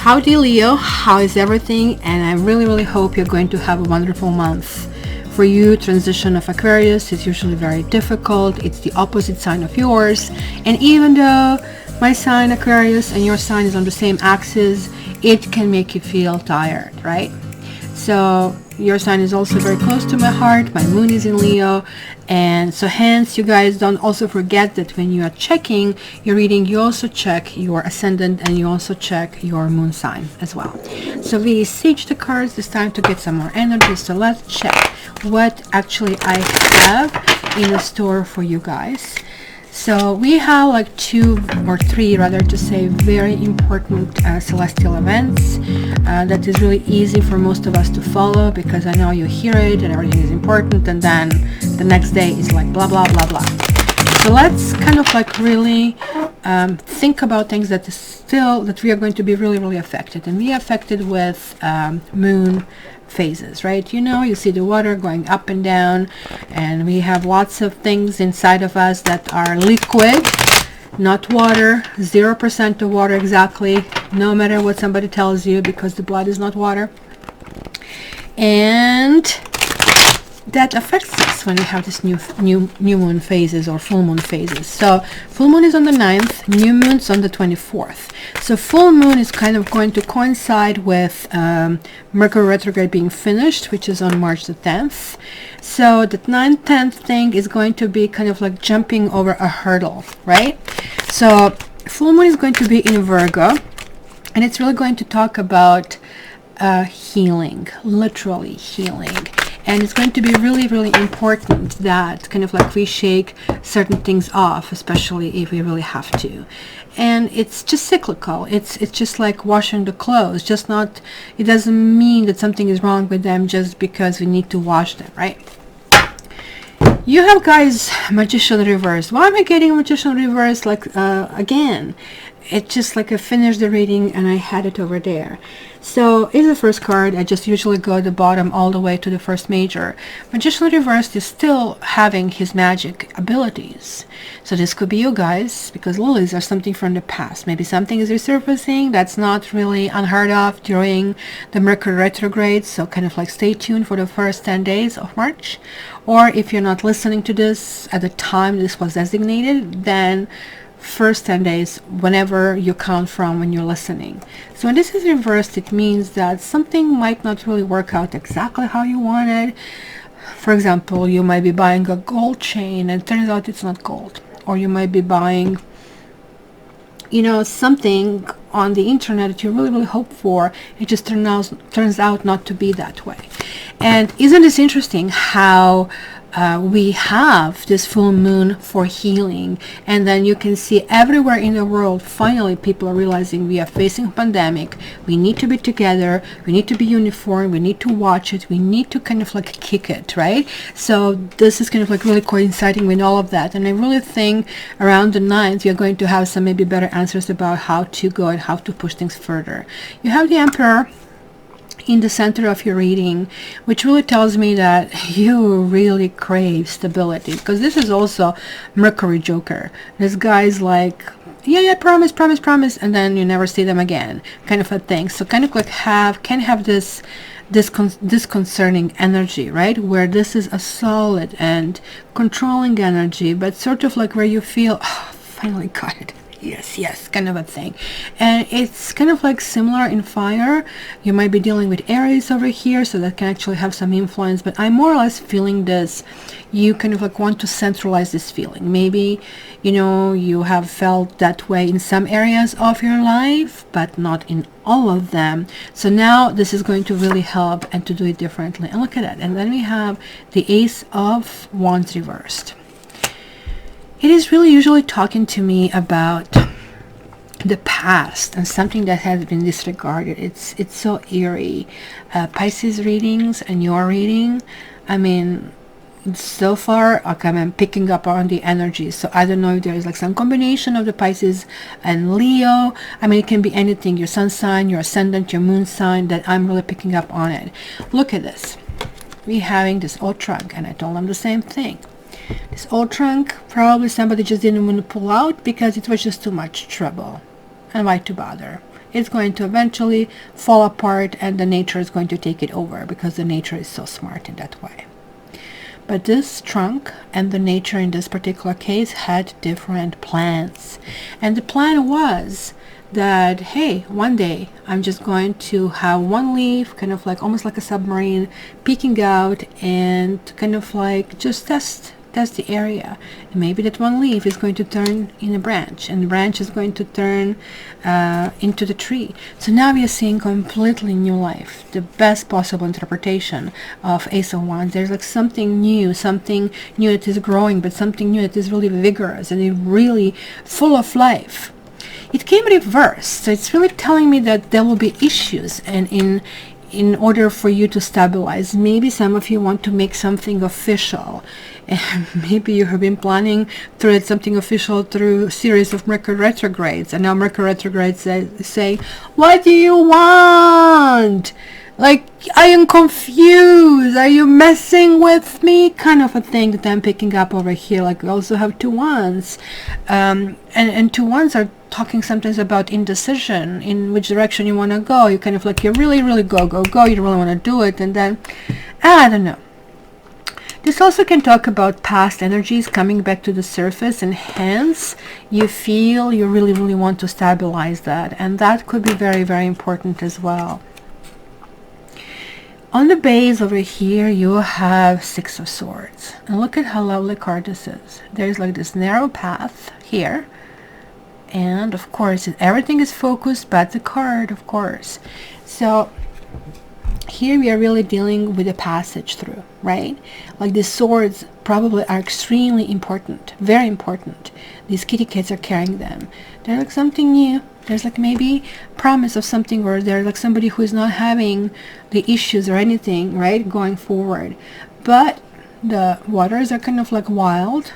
Howdy Leo, how is everything? And I really hope you're going to have a wonderful month. For you, transition of Aquarius is usually very difficult. It's the opposite sign of yours, and even though my sign Aquarius and your sign is on the same axis, it can make you feel tired, right? So your sign is also very close to my heart. My moon is in Leo, and so hence you guys don't also forget that when you are checking your reading, you also check your ascendant and you also check your moon sign as well. So we sage the cards. It's time to get some more energy, so let's check what actually I have in the store for you guys. So we have like 2 or 3, rather to say, very important celestial events that is really easy for most of us to follow, because I know you hear it and everything is important, and then the next day is like blah blah blah blah. So let's kind of like really think about things that is still, that we are going to be really affected, and we are affected with moon phases, right? You know, you see the water going up and down, and we have lots of things inside of us that are liquid, not water, 0% of water exactly, no matter what somebody tells you, because the blood is not water. And that affects us when we have this new moon phases or full moon phases. So full moon is on the 9th, new moon's on the 24th. So full moon is kind of going to coincide with Mercury retrograde being finished, which is on March the 10th. So the 9th, 10th thing is going to be kind of like jumping over a hurdle, right? So full moon is going to be in Virgo, and it's really going to talk about healing, literally healing. And it's going to be really important that kind of like we shake certain things off, especially if we really have to. And it's just cyclical. It's just like washing the clothes. Just not, it doesn't mean that something is wrong with them just because we need to wash them, right? You have, guys, Magician reverse. Why am I getting Magician reverse like again? It's just like I finished the reading and I had it over there. So it's the first card. I just usually go the bottom all the way to the first major. Magician reversed is still having his magic abilities. So this could be you guys, because lilies are something from the past. Maybe something is resurfacing that's not really unheard of during the Mercury retrograde. So kind of like stay tuned for the first 10 days of March. Or if you're not listening to this at the time this was designated, then first 10 days, whenever you count from when you're listening. So when this is reversed, it means that something might not really work out exactly how you wanted. For example, you might be buying a gold chain and it turns out it's not gold. Or you might be buying, you know, something on the internet that you really hope for. It just turns out not to be that way. And isn't this interesting how we have this full moon for healing, and then you can see everywhere in the world, finally people are realizing we are facing a pandemic, we need to be together, we need to be uniform, we need to watch it, we need to kind of like kick it, right? So this is kind of like really coinciding with all of that, and I really think around the 9th you're going to have some maybe better answers about how to go and how to push things further. You have the Emperor in the center of your reading, which really tells me that you really crave stability, because this is also Mercury Joker. This guy's like, yeah, promise, and then you never see them again, kind of a thing. So kind of like can have this disconcerting energy, right, where this is a solid and controlling energy, but sort of like where you feel, oh, finally got it. Yes, kind of a thing. And it's kind of like similar in fire. You might be dealing with Aries over here, so that can actually have some influence, but I'm more or less feeling this. You kind of like want to centralize this feeling. Maybe, you know, you have felt that way in some areas of your life, but not in all of them. So now this is going to really help and to do it differently. And look at that. And then we have the Ace of Wands reversed. It is really usually talking to me about the past and something that has been disregarded. It's so eerie. Pisces readings and your reading, I mean, so far I'm picking up on the energy. So I don't know if there is like some combination of the Pisces and Leo. I mean, it can be anything, your sun sign, your ascendant, your moon sign, that I'm really picking up on it. Look at this. We're having this old trunk, and I told them the same thing. This old trunk, probably somebody just didn't want to pull out because it was just too much trouble. And why to bother? it's going to eventually fall apart, and the nature is going to take it over, because the nature is so smart in that way. But this trunk and the nature in this particular case had different plans. And the plan was that, hey, one day I'm just going to have one leaf, kind of like almost like a submarine, peeking out, and kind of like just test the area. And maybe that one leaf is going to turn in a branch, and the branch is going to turn into the tree. So now we are seeing completely new life, the best possible interpretation of Ace of Wands. There's like something new that is growing, but something new that is really vigorous and really full of life. It came reversed, so it's really telling me that there will be issues, and in order for you to stabilize, maybe some of you want to make something official, and maybe you have been planning to do something official through a series of Mercury retrogrades, and now Mercury retrogrades say, what do you want? Like, I am confused. Are you messing with me? Kind of a thing that I'm picking up over here. Like, we also have 2 wands. And 2 wands are talking sometimes about indecision, in which direction you want to go. You kind of like, you really, really go. You don't really want to do it. And then, I don't know. This also can talk about past energies coming back to the surface, and hence you feel you really, really want to stabilize that. And that could be very, very important as well. On the base over here, you have 6 of Swords. And look at how lovely card this is. There's like this narrow path here. And of course, everything is focused but the card, of course. So here we are really dealing with a passage through, right? Like the swords probably are extremely important, very important. These kitty cats are carrying them. They're like something new. There's like maybe promise of something, or they're like somebody who is not having the issues or anything, right, going forward. But the waters are kind of like wild,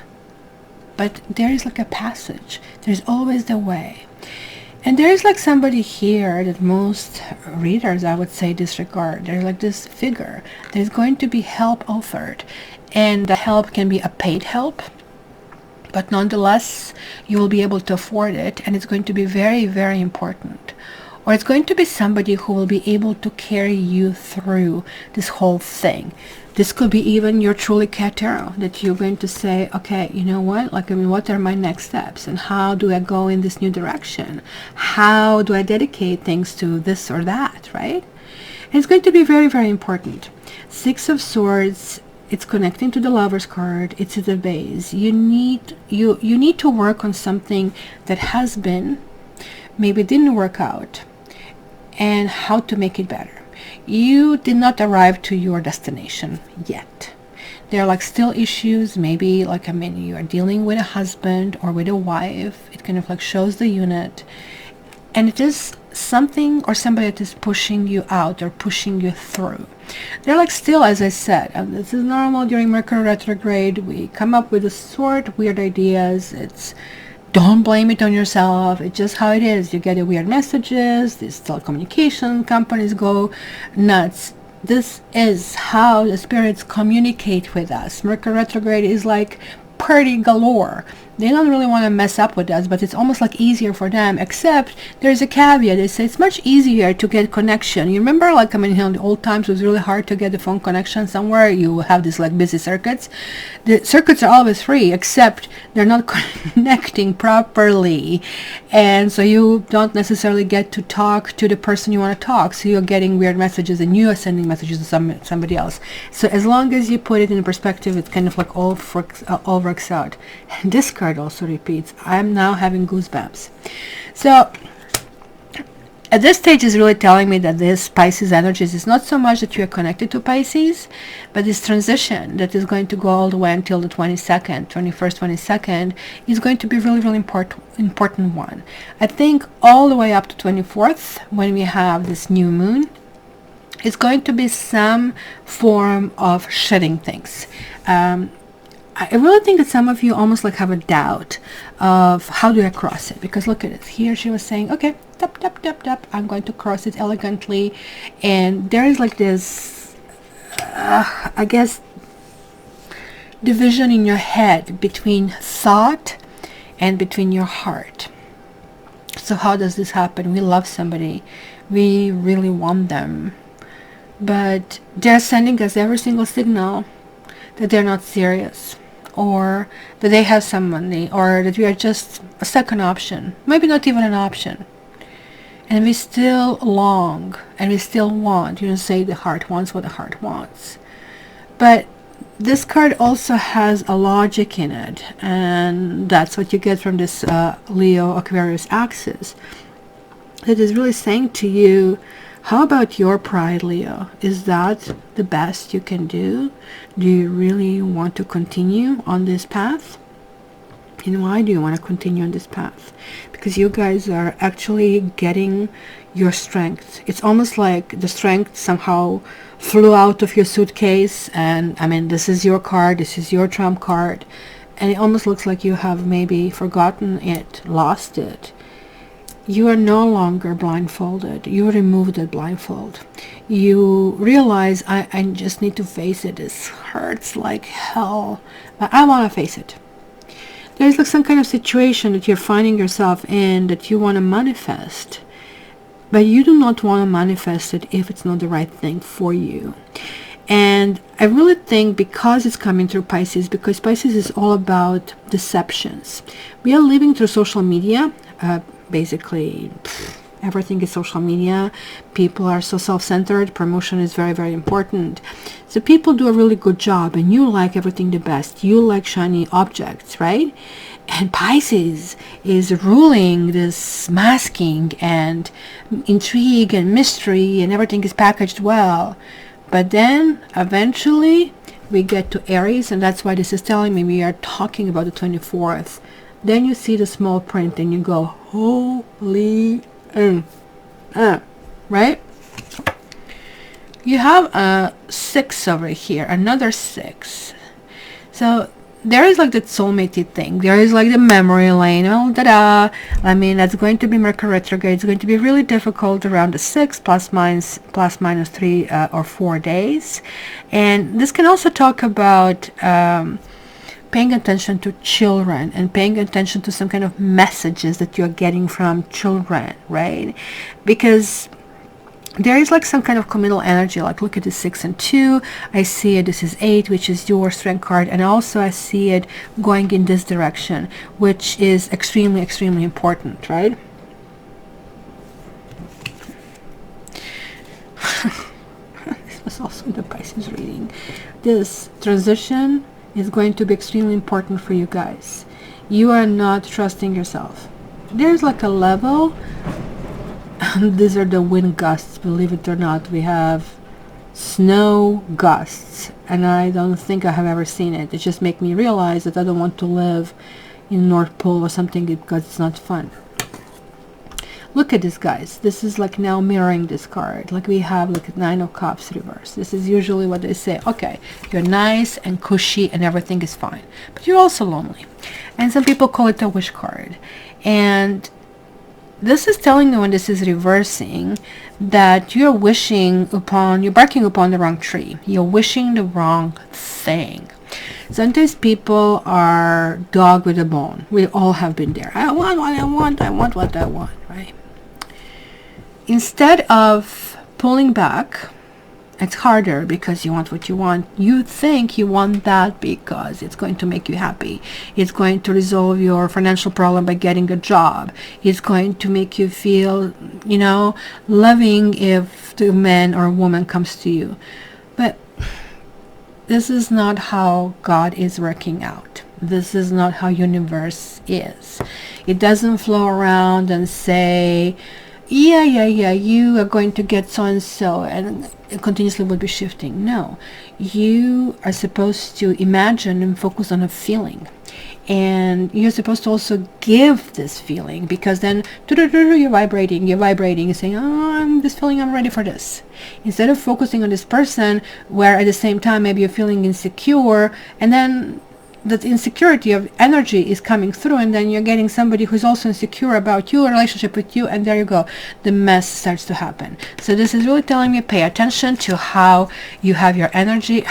but there is like a passage. There's always the way. And there is like somebody here that most readers, I would say, disregard. There's like this figure. There's going to be help offered, and the help can be a paid help, but nonetheless you will be able to afford it, and it's going to be very, very important. Or it's going to be somebody who will be able to carry you through this whole thing. This could be even your truly cat tarot, that you're going to say, okay, you know what, like, I mean, what are my next steps, and how do I go in this new direction? How do I dedicate things to this or that, right? And it's going to be very, very important. 6 of Swords, it's connecting to the Lover's card. It's at the base. You need to work on something that has been, maybe didn't work out, and how to make it better. You did not arrive to your destination yet. There are like still issues. Maybe like, I mean, you are dealing with a husband or with a wife. It kind of like shows the unit, and it is something or somebody that is pushing you out or pushing you through. They're like still, as I said, and this is normal during Mercury retrograde. We come up with a sort weird ideas. It's, don't blame it on yourself. It's just how it is. You get weird messages. These telecommunication companies go nuts. This is how the spirits communicate with us. Mercury retrograde is like party galore. They don't really want to mess up with us, but it's almost like easier for them, except there's a caveat. They say it's much easier to get connection. You remember, like, I mean, in the old times it was really hard to get the phone connection somewhere. You have these like busy circuits. The circuits are always free, except they're not connecting properly, and so you don't necessarily get to talk to the person you want to talk. So you're getting weird messages, and you are sending messages to somebody else. So as long as you put it in perspective, it's kind of like all works out. And this card also repeats. I'm now having goosebumps. So at this stage is really telling me that this Pisces energies is not so much that you are connected to Pisces, but this transition that is going to go all the way until the 21st, 22nd is going to be really, really important one. I think all the way up to 24th, when we have this new moon, it's going to be some form of shedding things. I really think that some of you almost like have a doubt of how do I cross it, because look at it. Here she was saying, okay, tap, tap, tap, tap, I'm going to cross it elegantly. And there is like this, I guess, division in your head between thought and between your heart. So how does this happen? We love somebody, we really want them, but they're sending us every single signal that they're not serious, or that they have some money, or that we are just a second option, maybe not even an option. And we still long, and we still want, say the heart wants what the heart wants. But this card also has a logic in it, and that's what you get from this Leo Aquarius axis. It is really saying to you, how about your pride, Leo? Is that the best you can do? Do you really want to continue on this path? And why do you want to continue on this path? Because you guys are actually getting your strength. It's almost like the strength somehow flew out of your suitcase, and I mean, this is your card, this is your trump card, and it almost looks like you have maybe forgotten it, lost it. You are no longer blindfolded. You remove the blindfold. You realize, I just need to face it. This hurts like hell, but I want to face it. There's like some kind of situation that you're finding yourself in that you want to manifest, but you do not want to manifest it if it's not the right thing for you. And I really think, because it's coming through Pisces, because Pisces is all about deceptions. We are living through social media. Basically, everything is social media. People are so self-centered. Promotion is very, very important. So people do a really good job, and you like everything the best. You like shiny objects, right? And Pisces is ruling this masking and intrigue and mystery, and everything is packaged well. But then eventually we get to Aries, and that's why this is telling me we are talking about the 24th. Then you see the small print and you go, holy, right? You have a 6 over here, another 6. So there is like that soulmate thing. There is like the memory lane. Oh, da-da. I mean, that's going to be Mercury retrograde. It's going to be really difficult around the 6 plus minus 3 or 4 days. And this can also talk about paying attention to children, and paying attention to some kind of messages that you're getting from children, right? Because there is like some kind of communal energy. Like, look at the 6 and 2. I see it. This is 8, which is your strength card, and also I see it going in this direction, which is extremely, extremely important, right? This was also in the Pisces reading. This transition is going to be extremely important for you guys. You are not trusting yourself. There's like a level. These are the wind gusts, believe it or not. We have snow gusts, and I don't think I have ever seen it. It just makes me realize that I don't want to live in North Pole or something, because it's not fun. Look at this, guys. This is like now mirroring this card. Like we have like 9 of Cups reverse. This is usually what they say. Okay, you're nice and cushy and everything is fine, but you're also lonely. And some people call it a wish card. And this is telling you, when this is reversing, that you're barking upon the wrong tree. You're wishing the wrong thing. Sometimes people are dog with a bone. We all have been there. I want what I want. I want what I want, right? Instead of pulling back, it's harder because you want what you want. You think you want that because it's going to make you happy. It's going to resolve your financial problem by getting a job. It's going to make you feel, loving if the man or woman comes to you. But this is not how God is working out. This is not how universe is. It doesn't flow around and say, yeah, you are going to get so and so, and it continuously will be shifting. No, you are supposed to imagine and focus on a feeling, and you're supposed to also give this feeling, because then you're vibrating, you're saying, oh, I'm this feeling, I'm ready for this, instead of focusing on this person, where at the same time maybe you're feeling insecure, and then that insecurity of energy is coming through, and then you're getting somebody who's also insecure about your relationship with you, and there you go, the mess starts to happen. So this is really telling me, pay attention to how you have your energy.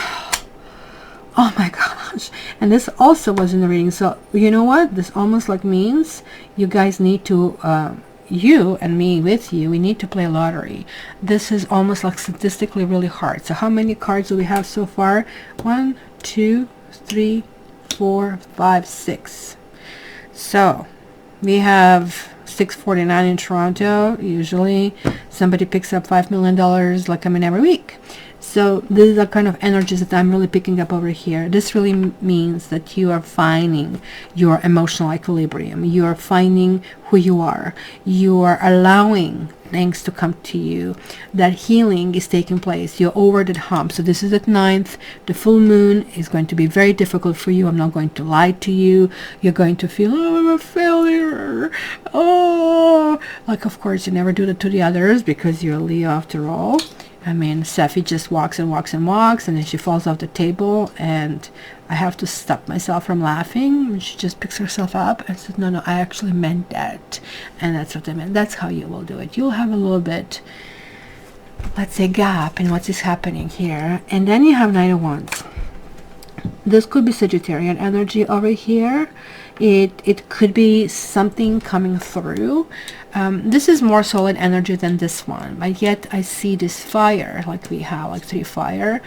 Oh my gosh. And this also was in the reading. So you know what, this almost like means you guys need to you and me with you, we need to play lottery. This is almost like statistically really hard. So how many cards do we have so far? 1, 2, 3, 4, 5, 6. So we have 649 in Toronto. Usually somebody picks up $5 million like every week. So these are kind of energies that I'm really picking up over here. This really means that you are finding your emotional equilibrium. You are finding who you are. You are allowing things to come to you. That healing is taking place. You're over that hump. So this is at 9th. The full moon is going to be very difficult for you. I'm not going to lie to you. You're going to feel, oh, I'm a failure. Oh, like, of course, you never do that to the others because you're a Leo after all. Sapphie just walks and walks and walks, and then she falls off the table, and I have to stop myself from laughing. And she just picks herself up and says, no, I actually meant that. And that's what I meant. That's how you will do it. You'll have a little bit, let's say, gap in what is happening here. And then you have Knight of Wands. This could be Sagittarian energy over here. It could be something coming through. This is more solid energy than this one, but yet I see this fire, like we have like 3 fire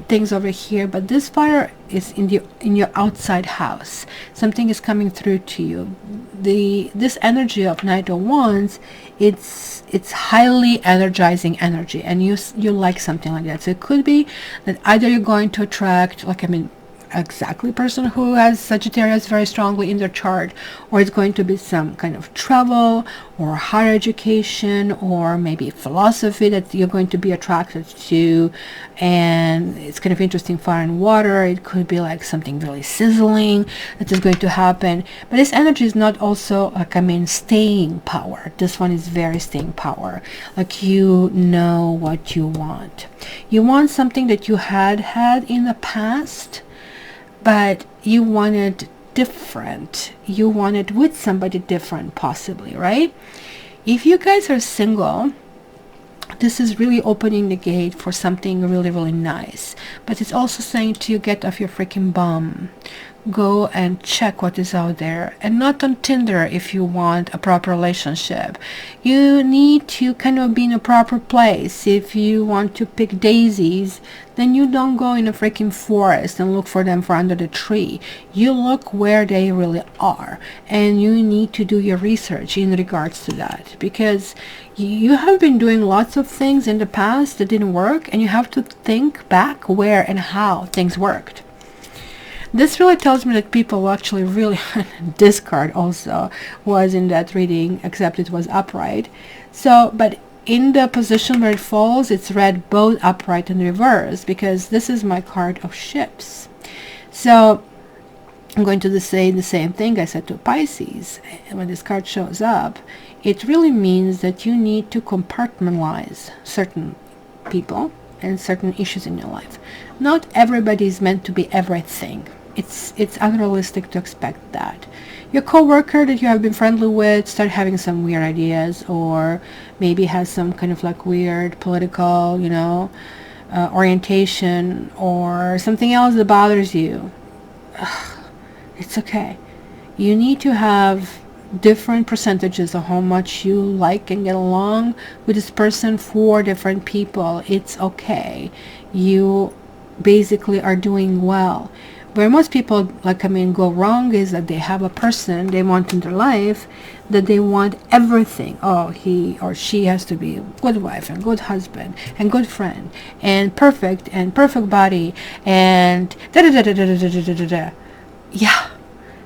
things over here, but this fire is in your outside house. Something is coming through to you. This energy of Knight of Wands, it's highly energizing energy, and you like something like that. So it could be that either you're going to attract, exactly person who has Sagittarius very strongly in their chart, or it's going to be some kind of travel or higher education or maybe philosophy that you're going to be attracted to, and it's kind of interesting. Fire and water, it could be like something really sizzling that is going to happen. But this energy is not also staying power. This one is very staying power. Like, you know what you want. You want something that you had in the past, but you want it different. You want it with somebody different, possibly, right? If you guys are single, this is really opening the gate for something really, really nice. But it's also saying to you, get off your freaking bum. Go and check what is out there, and not on Tinder if you want a proper relationship. You need to kind of be in a proper place. If you want to pick daisies, then you don't go in a freaking forest and look for them for under the tree. You look where they really are, and you need to do your research in regards to that, because you have been doing lots of things in the past that didn't work, and you have to think back where and how things worked. This really tells me that people actually really this card also was in that reading, except it was upright. So, but in the position where it falls, it's read both upright and reverse, because this is my card of ships. So I'm going to say the same thing I said to Pisces. When this card shows up, it really means that you need to compartmentalize certain people and certain issues in your life. Not everybody is meant to be everything. It's unrealistic to expect that. Your coworker that you have been friendly with start having some weird ideas, or maybe has some kind of like weird political, orientation, or something else that bothers you. It's okay. You need to have different percentages of how much you like and get along with this person for different people. It's okay. You basically are doing well. Where most people go wrong is that they have a person they want in their life, that they want everything. Oh, he or she has to be a good wife and good husband and good friend and perfect body and da da da da da da da da da. Yeah,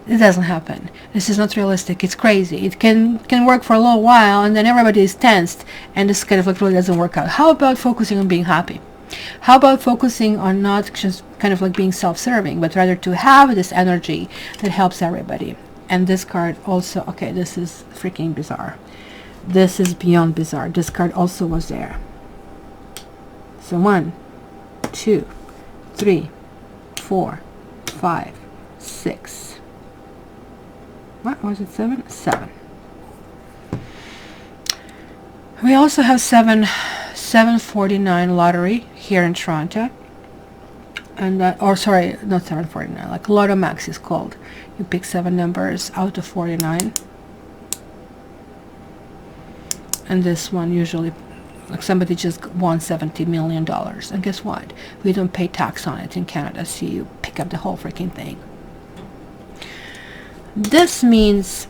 it doesn't happen. This is not realistic. It's crazy. It can work for a little while, and then everybody is tensed, and this kind of really doesn't work out. How about focusing on being happy? How about focusing on not just kind of being self-serving, but rather to have this energy that helps everybody? And this card also, okay, this is freaking bizarre. This is beyond bizarre. This card also was there. So 1, 2, 3, 4, 5, 6. What was it? 7? 7. We also have 749 lottery here in Toronto, and not 749, like Lotto Max is called. You pick 7 numbers out of 49. And this one usually, like somebody just won $70 million. And guess what? We don't pay tax on it in Canada, so you pick up the whole freaking thing. This means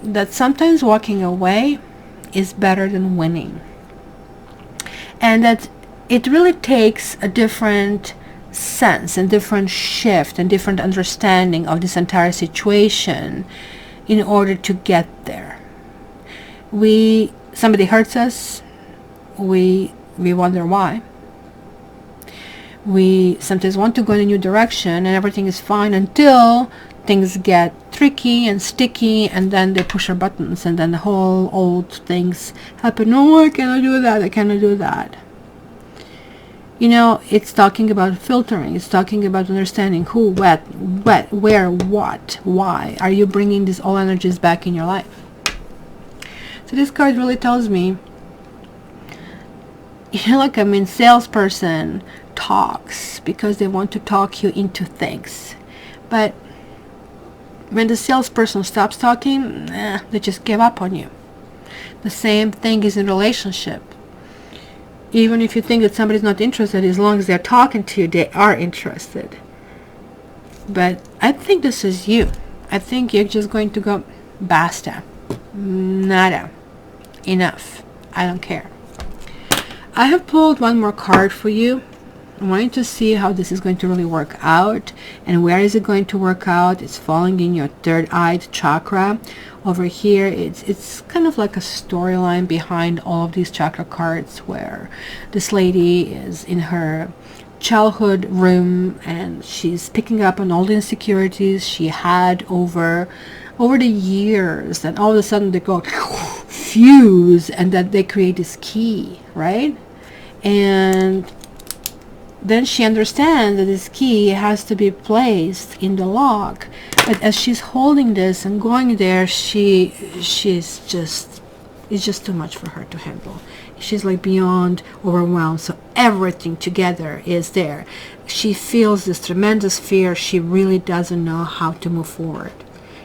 that sometimes walking away is better than winning. And that it really takes a different sense and different shift and different understanding of this entire situation in order to get there. Somebody hurts us, we wonder why. We sometimes want to go in a new direction and everything is fine until things get tricky and sticky, and then they push our buttons, and then the whole old things happen. No, I cannot do that, I cannot do that. You know, it's talking about filtering. It's talking about understanding who, what, where, what, why. Are you bringing these all energies back in your life? So this card really tells me, you know, like, I mean, salesperson talks because they want to talk you into things. But when the salesperson stops talking, they just give up on you. The same thing is in relationship. Even if you think that somebody's not interested, as long as they're talking to you, they are interested. But I think this is you. I think you're just going to go, basta, nada, enough, I don't care. I have pulled one more card for you. I want you to see how this is going to really work out. And where is it going to work out? It's falling in your third-eyed chakra. Over here, it's kind of like a storyline behind all of these chakra cards, where this lady is in her childhood room and she's picking up on all the insecurities she had over the years, and all of a sudden they go fuse, and that they create this key, right? And then she understands that this key has to be placed in the lock. But as she's holding this and going there, it's just too much for her to handle. She's like beyond overwhelmed. So everything together is there. She feels this tremendous fear. She really doesn't know how to move forward,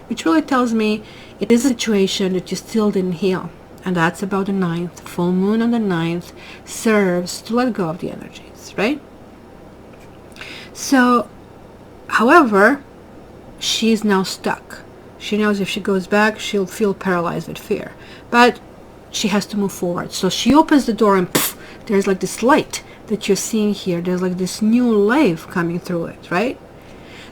which really tells me it is a situation that you still didn't heal. And that's about the 9th. Full moon on the 9th serves to let go of the energies, right? So, however, she's now stuck. She knows if she goes back, she'll feel paralyzed with fear. But she has to move forward. So she opens the door and poof, there's like this light that you're seeing here. There's like this new life coming through it, right?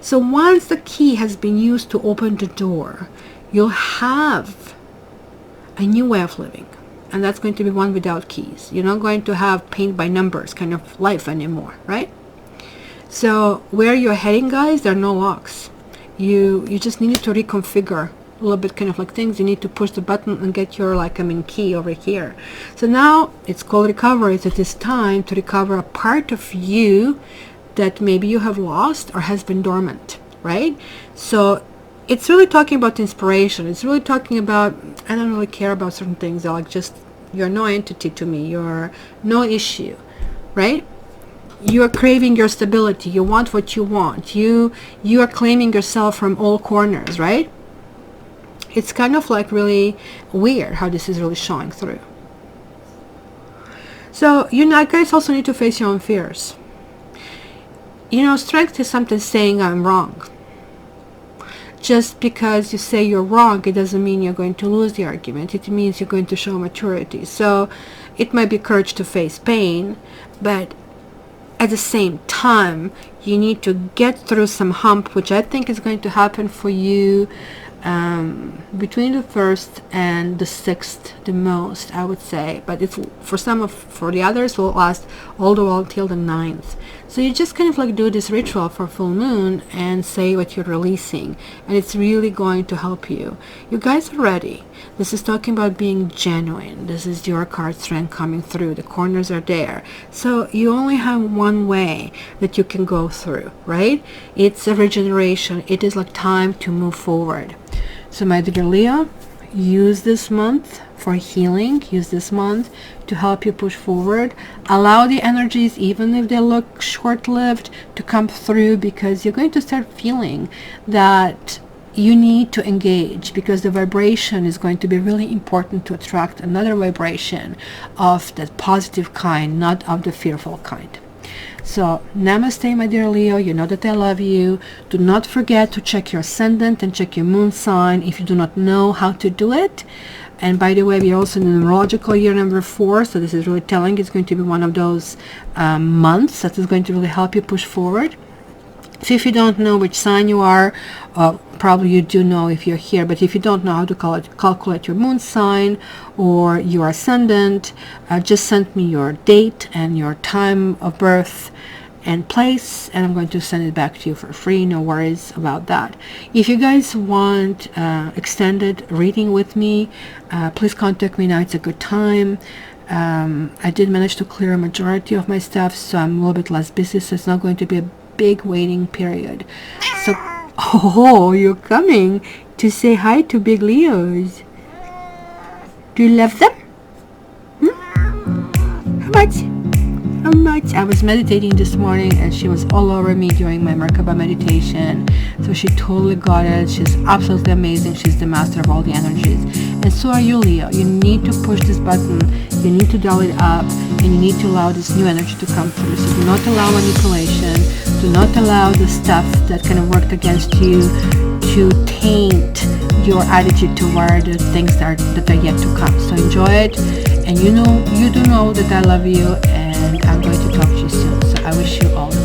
So once the key has been used to open the door, you'll have a new way of living. And that's going to be one without keys. You're not going to have paint by numbers kind of life anymore, right? So where you're heading, guys, there are no locks. You just need to reconfigure a little bit, kind of like things. You need to push the button and get your key over here. So now it's called recovery. It is time to recover a part of you that maybe you have lost or has been dormant, right? So it's really talking about inspiration. It's really talking about, I don't really care about certain things. They're like, just, you're no entity to me. You're no issue, right? You are craving your stability. You want what you want. You are claiming yourself from all corners, right? It's kind of like really weird how this is really showing through. So you guys also need to face your own fears. Strength is something saying I'm wrong. Just because you say you're wrong, it doesn't mean you're going to lose the argument. It means you're going to show maturity. So it might be courage to face pain, but at the same time, you need to get through some hump, which I think is going to happen for you between the 1st and the 6th the most, I would say. But it's for the others will last all the way until the 9th. So you just kind of like do this ritual for full moon and say what you're releasing, and it's really going to help you. You guys are ready. This is talking about being genuine. This is your card strength coming through. The corners are there. So you only have one way that you can go through, right? It's a regeneration. It is like time to move forward. So my dear Leo, use this month for healing. Use this month to help you push forward. Allow the energies, even if they look short-lived, to come through, because you're going to start feeling that you need to engage, because the vibration is going to be really important to attract another vibration of that positive kind, not of the fearful kind. So namaste, my dear Leo. You know that I love you. Do not forget to check your ascendant and check your moon sign if you do not know how to do it. And by the way, we're also in numerological year number 4, so this is really telling it's going to be one of those months that is going to really help you push forward. So if you don't know which sign you are, probably you do know if you're here, but if you don't know how to calculate your moon sign or your ascendant, just send me your date and your time of birth and place, and I'm going to send it back to you for free. No worries about that. If you guys want extended reading with me, please contact me now. It's a good time. I did manage to clear a majority of my stuff, so I'm a little bit less busy, so it's not going to be a big waiting period. So, oh, you're coming to say hi to big Leos. Do you love them? How much? How much? I was meditating this morning and she was all over me during my Merkaba meditation. So she totally got it. She's absolutely amazing. She's the master of all the energies. And so are you, Leo. You need to push this button. You need to dial it up. And you need to allow this new energy to come through. So do not allow manipulation. Do not allow the stuff that kind of worked against you to taint your attitude toward the things that are yet to come. So enjoy it. And you do know that I love you, and I'm going to talk to you soon. So I wish you all the best.